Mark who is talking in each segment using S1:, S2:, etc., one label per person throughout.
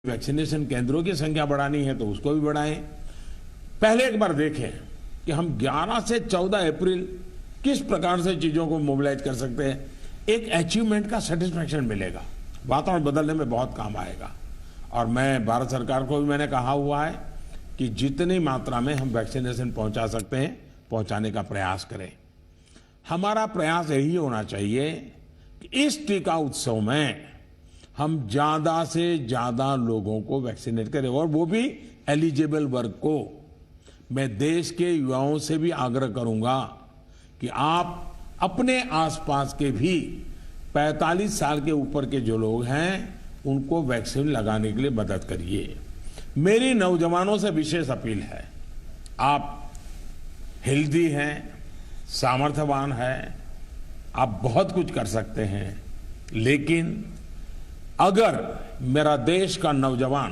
S1: Vaccination केंद्रों की संख्या बढ़ानी है तो उसको भी बढ़ाएं। पहले एक बार देखें कि हम 11 से 14 अप्रैल किस प्रकार से चीजों को मोबिलाइज कर सकते हैं। एक अचीवमेंट का सेटिस्फेक्शन मिलेगा, वातावरण बदलने में बहुत काम आएगा। और मैं भारत सरकार को भी मैंने कहा हुआ है कि जितनी मात्रा में हम वैक्सीनेशन पहुंचा सकते हैं पहुंचाने का प्रयास करें। हमारा प्रयास यही होना चाहिए कि इस टीका उत्सव में हम ज्यादा से ज्यादा लोगों को वैक्सीनेट करें, और वो भी एलिजिबल वर्ग को। मैं देश के युवाओं से भी आग्रह करूंगा कि आप अपने आसपास के भी 45 साल के ऊपर के जो लोग हैं उनको वैक्सीन लगाने के लिए मदद करिए। मेरी नौजवानों से विशेष अपील है, आप हेल्दी हैं, सामर्थ्यवान हैं, आप बहुत कुछ कर सकते हैं, लेकिन अगर मेरा देश का नौजवान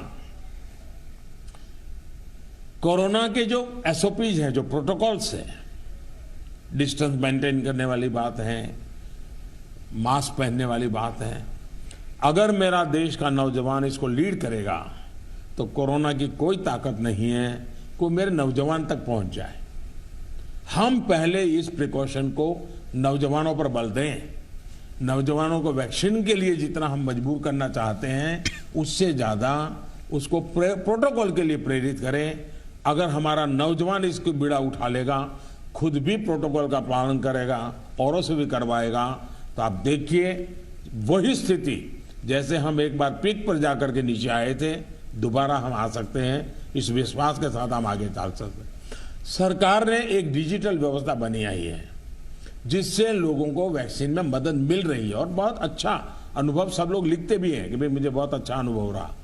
S1: कोरोना के जो एसओपीज हैं, जो प्रोटोकॉल्स हैं, डिस्टेंस मेंटेन करने वाली बात है, मास्क पहनने वाली बात है, अगर मेरा देश का नौजवान इसको लीड करेगा तो कोरोना की कोई ताकत नहीं है कि मेरे नौजवान तक पहुंच जाए। हम पहले इस प्रिकॉशन को नौजवानों पर बल दें। नौजवानों को वैक्सीन के लिए जितना हम मजबूर करना चाहते हैं उससे ज्यादा उसको प्रोटोकॉल के लिए प्रेरित करें। अगर हमारा नौजवान इसको बीड़ा उठा लेगा, खुद भी प्रोटोकॉल का पालन करेगा, औरों से भी करवाएगा, तो आप देखिए वही स्थिति जैसे हम एक बार पीक पर जाकर के नीचे आए थे, दोबारा हम आ सकते हैं। इस विश्वास के साथ हम आगे चल सकते हैं। सरकार ने एक डिजिटल व्यवस्था बनाई है जिससे लोगों को वैक्सीन में मदद मिल रही है, और बहुत अच्छा अनुभव सब लोग लिखते भी हैं कि भाई मुझे बहुत अच्छा अनुभव रहा।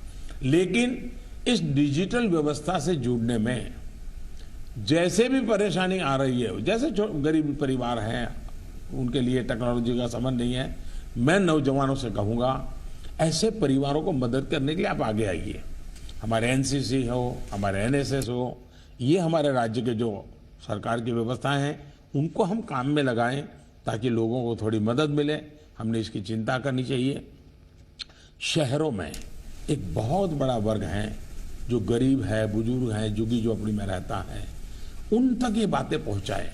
S1: लेकिन इस डिजिटल व्यवस्था से जुड़ने में जैसे भी परेशानी आ रही है, जैसे गरीब परिवार हैं उनके लिए टेक्नोलॉजी का समझ नहीं है, मैं नौजवानों से कहूंगा ऐसे परिवारों को मदद करने के लिए आप आगे आइए। हमारे एनसीसी हो, हमारे एनएसएस हो, ये हमारे राज्य के जो सरकार की व्यवस्थाएं हैं उनको हम काम में लगाएं ताकि लोगों को थोड़ी मदद मिले। हमने इसकी चिंता करनी चाहिए। शहरों में एक बहुत बड़ा वर्ग है जो गरीब है, बुजुर्ग है, झुग्गी झोपड़ी में रहता है, उन तक ये बातें पहुंचाएं,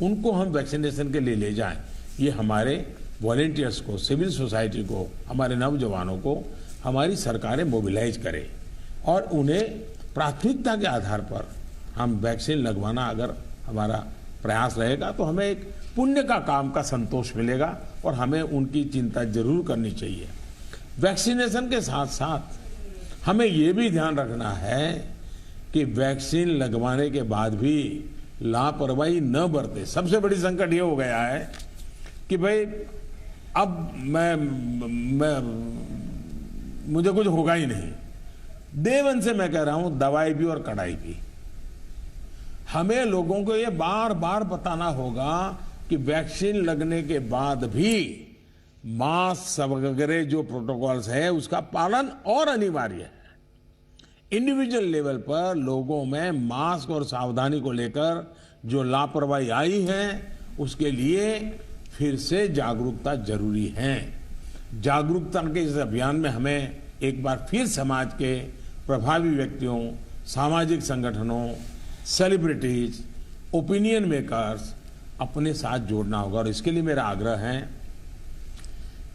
S1: उनको हम वैक्सीनेशन के लिए ले जाएं। ये हमारे वॉलेंटियर्स को, सिविल सोसाइटी को, हमारे नौजवानों को हमारी सरकारें मोबिलाइज करें और उन्हें प्राथमिकता के आधार पर हम वैक्सीन लगवाना अगर हमारा प्रयास रहेगा तो हमें एक पुण्य का काम का संतोष मिलेगा, और हमें उनकी चिंता जरूर करनी चाहिए। वैक्सीनेशन के साथ साथ हमें ये भी ध्यान रखना है कि वैक्सीन लगवाने के बाद भी लापरवाही न बरते। सबसे बड़ी संकट ये हो गया है कि भाई अब मुझे कुछ होगा ही नहीं। देवन से मैं कह रहा हूं, दवाई भी और कड़ाई भी। हमें लोगों को ये बार बार बताना होगा कि वैक्सीन लगने के बाद भी मास्क वगैरह जो प्रोटोकॉल्स है उसका पालन और अनिवार्य है। इंडिविजुअल लेवल पर लोगों में मास्क और सावधानी को लेकर जो लापरवाही आई है उसके लिए फिर से जागरूकता जरूरी है। जागरूकता के इस अभियान में हमें एक बार फिर समाज के प्रभावी व्यक्तियों, सामाजिक संगठनों, सेलिब्रिटीज, ओपिनियन मेकर्स अपने साथ जोड़ना होगा। और इसके लिए मेरा आग्रह है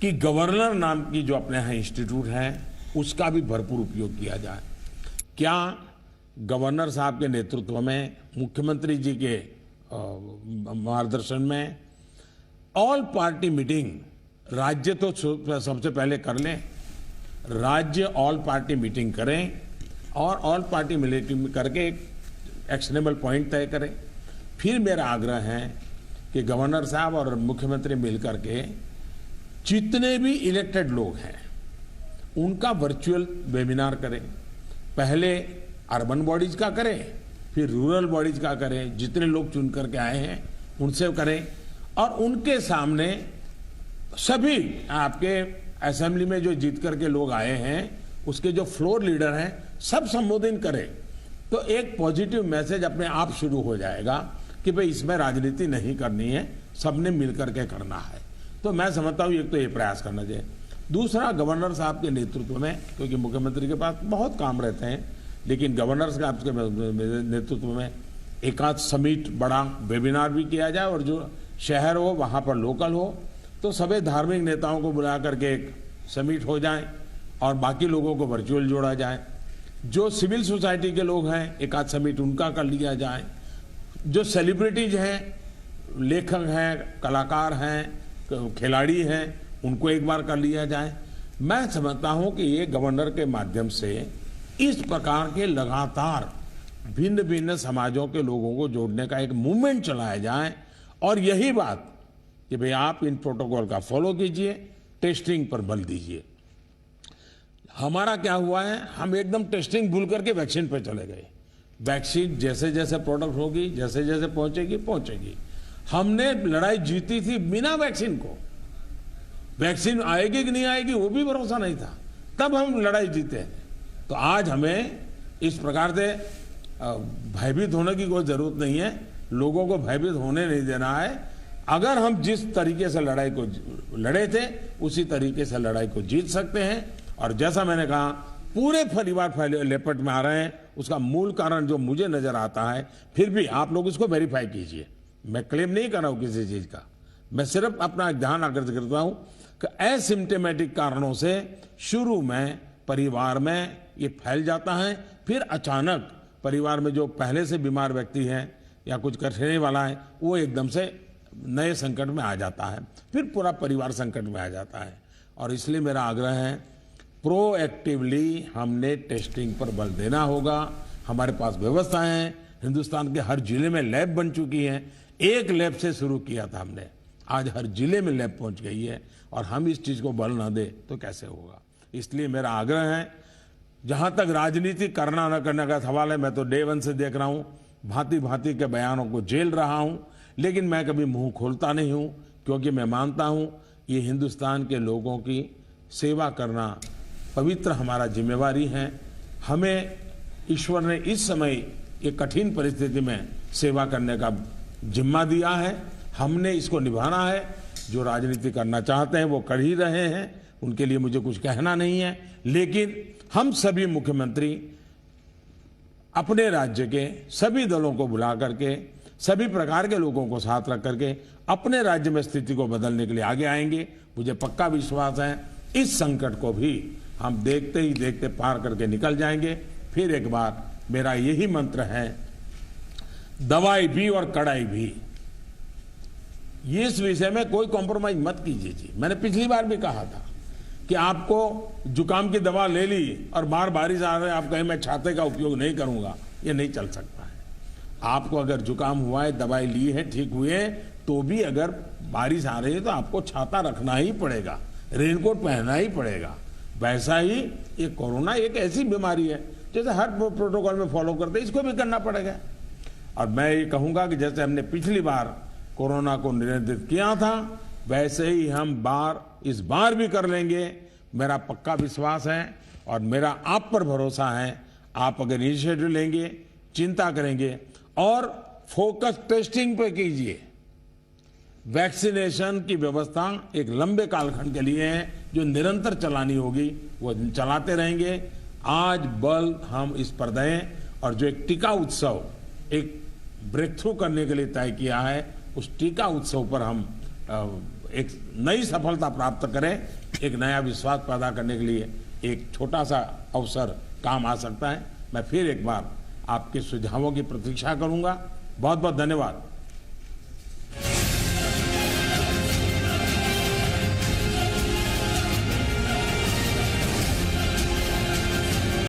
S1: कि गवर्नर नाम की जो अपने यहाँ इंस्टीट्यूट है उसका भी भरपूर उपयोग किया जाए। क्या गवर्नर साहब के नेतृत्व में, मुख्यमंत्री जी के मार्गदर्शन में ऑल पार्टी मीटिंग, राज्य तो सबसे पहले कर लें, राज्य ऑल पार्टी मीटिंग करें और ऑल पार्टी मीटिंग करके एक एक्शनेबल पॉइंट तय करें। फिर मेरा आग्रह है कि गवर्नर साहब और मुख्यमंत्री मिलकर के जितने भी इलेक्टेड लोग हैं उनका वर्चुअल वेबिनार करें। पहले अर्बन बॉडीज का करें, फिर रूरल बॉडीज का करें, जितने लोग चुन करके आए हैं उनसे करें, और उनके सामने सभी आपके असेंबली में जो जीत करके लोग आए हैं उसके जो फ्लोर लीडर हैं सब संबोधित करें। तो एक पॉजिटिव मैसेज अपने आप शुरू हो जाएगा कि भाई इसमें राजनीति नहीं करनी है, सबने मिलकर के करना है। तो मैं समझता हूं एक तो ये प्रयास करना चाहिए। दूसरा, गवर्नर साहब के नेतृत्व में, क्योंकि मुख्यमंत्री के पास बहुत काम रहते हैं, लेकिन गवर्नर साहब के नेतृत्व में एक आध समिट, बड़ा वेबिनार भी किया जाए, और जो शहर हो वहाँ पर लोकल हो तो सभी धार्मिक नेताओं को बुला करके एक समिट हो जाए और बाकी लोगों को वर्चुअल जोड़ा जाए। जो सिविल सोसाइटी के लोग हैं, एक आध समिट उनका कर लिया जाए। जो सेलिब्रिटीज हैं, लेखक हैं, कलाकार हैं, खिलाड़ी हैं, उनको एक बार कर लिया जाए। मैं समझता हूं कि ये गवर्नर के माध्यम से इस प्रकार के लगातार भिन्न भिन्न समाजों के लोगों को जोड़ने का एक मूवमेंट चलाया जाए, और यही बात कि भाई आप इन प्रोटोकॉल का फॉलो कीजिए, टेस्टिंग पर बल दीजिए। हमारा क्या हुआ है, हम एकदम टेस्टिंग भूल करके वैक्सीन पर चले गए। वैक्सीन जैसे जैसे प्रोडक्ट होगी, जैसे जैसे पहुंचेगी। हमने लड़ाई जीती थी बिना वैक्सीन को। वैक्सीन आएगी कि नहीं आएगी वो भी भरोसा नहीं था, तब हम लड़ाई जीते हैं। तो आज हमें इस प्रकार से भयभीत होने की कोई जरूरत नहीं है, लोगों को भयभीत होने नहीं देना है। अगर हम जिस तरीके से लड़ाई को लड़े थे उसी तरीके से लड़ाई को जीत सकते हैं। और जैसा मैंने कहा, पूरे परिवार लेपट में आ रहे हैं, उसका मूल कारण जो मुझे नजर आता है, फिर भी आप लोग इसको वेरीफाई कीजिए। मैं क्लेम नहीं कर रहा हूं किसी चीज का, मैं सिर्फ अपना ध्यान आकर्षित करता हूं कि एसिम्प्टोमेटिक कारणों से शुरू में परिवार में ये फैल जाता है, फिर अचानक परिवार में जो पहले से बीमार व्यक्ति है या कुछ करने वाला है, वो एकदम से नए संकट में आ जाता है, फिर पूरा परिवार संकट में आ जाता है। और इसलिए मेरा आग्रह है, प्रोएक्टिवली हमने टेस्टिंग पर बल देना होगा। हमारे पास व्यवस्थाएं हैं, हिंदुस्तान के हर जिले में लैब बन चुकी हैं। एक लैब से शुरू किया था हमने, आज हर जिले में लैब पहुंच गई है, और हम इस चीज को बल ना दे तो कैसे होगा। इसलिए मेरा आग्रह है, जहां तक राजनीति करना न करने का सवाल है, मैं तो डे वन से देख रहा हूं, भांति भांति के बयानों को झेल रहा हूं, लेकिन मैं कभी मुंह खोलता नहीं हूं, क्योंकि मैं मानता हूं ये हिंदुस्तान के लोगों की सेवा करना पवित्र हमारा जिम्मेवारी है। हमें ईश्वर ने इस समय ये कठिन परिस्थिति में सेवा करने का जिम्मा दिया है, हमने इसको निभाना है। जो राजनीति करना चाहते हैं वो कर ही रहे हैं, उनके लिए मुझे कुछ कहना नहीं है, लेकिन हम सभी मुख्यमंत्री अपने राज्य के सभी दलों को बुला करके, सभी प्रकार के लोगों को साथ रख करके अपने राज्य में स्थिति को बदलने के लिए आगे आएंगे। मुझे पक्का विश्वास है इस संकट को भी हम देखते ही देखते पार करके निकल जाएंगे। फिर एक बार मेरा यही मंत्र है, दवाई भी और कड़ाई भी। इस विषय में कोई कॉम्प्रोमाइज मत कीजिए जी। मैंने पिछली बार भी कहा था कि आपको जुकाम की दवा ले ली और बार बारिश आ रही है, आप कहें मैं छाते का उपयोग नहीं करूंगा, ये नहीं चल सकता है। आपको अगर जुकाम हुआ है, दवाई ली है, ठीक हुए, तो भी अगर बारिश आ रही है तो आपको छाता रखना ही पड़ेगा, रेनकोट पहनना ही पड़ेगा। वैसा ही ये कोरोना एक ऐसी बीमारी है, जैसे हर प्रोटोकॉल में फॉलो करते इसको भी करना पड़ेगा। और मैं ये कहूंगा कि जैसे हमने पिछली बार कोरोना को नियंत्रित किया था, वैसे ही हम इस बार भी कर लेंगे। मेरा पक्का विश्वास है और मेरा आप पर भरोसा है। आप अगर इनिशिएटिव लेंगे, चिंता करेंगे और फोकस टेस्टिंग पे कीजिए। वैक्सीनेशन की व्यवस्था एक लंबे कालखंड के लिए है, जो निरंतर चलानी होगी, वो चलाते रहेंगे। आज बल हम इस पर दें, और जो एक टीका उत्सव एक ब्रेक थ्रू करने के लिए तय किया है, उस टीका उत्सव पर हम एक नई सफलता प्राप्त करें। एक नया विश्वास पैदा करने के लिए एक छोटा सा अवसर काम आ सकता है। मैं फिर एक बार आपके सुझावों की प्रतीक्षा करूंगा। बहुत बहुत धन्यवाद।